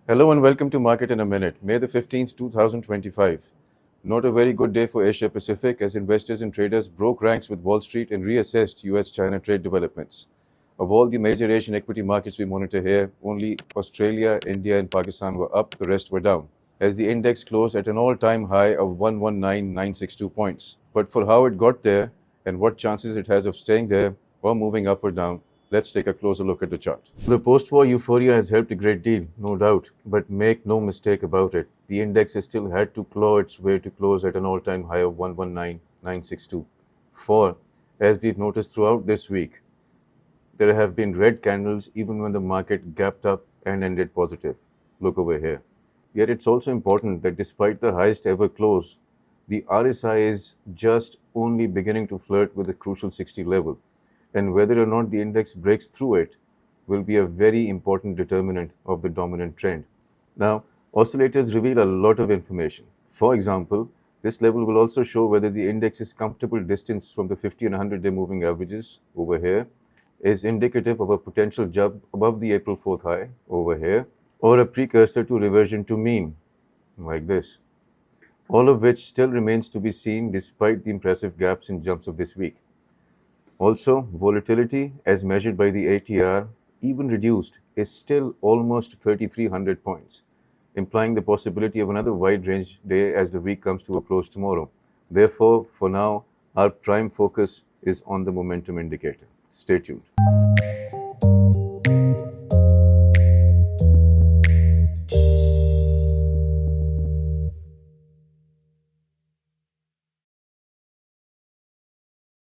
Hello and welcome to Market in a Minute, May the 15th, 2025. Not a very good day for Asia Pacific as investors and traders broke ranks with Wall Street and reassessed US China trade developments. Of all the major Asian equity markets we monitor here, only Australia, India, and Pakistan were up, the rest were down, as the index closed at an all time high of 119,962 points. But for how it got there and what chances it has of staying there or moving up or down, let's take a closer look at the chart. The post-war euphoria has helped a great deal, no doubt, but make no mistake about it, the index has still had to claw its way to close at an all-time high of 119,962. For, as we've noticed throughout this week, there have been red candles even when the market gapped up and ended positive. Look over here. Yet it's also important that despite the highest ever close, the RSI is just only beginning to flirt with the crucial 60 level, and whether or not the index breaks through it will be a very important determinant of the dominant trend. Now, oscillators reveal a lot of information. For example, this level will also show whether the index is comfortable distance from the 50 and 100-day moving averages over here, is indicative of a potential jump above the April 4th high over here, or a precursor to reversion to mean, like this. All of which still remains to be seen despite the impressive gaps and jumps of this week. Also, volatility, as measured by the ATR, even reduced, is still almost 3,300 points, implying the possibility of another wide range day as the week comes to a close tomorrow. Therefore, for now, our prime focus is on the momentum indicator. Stay tuned.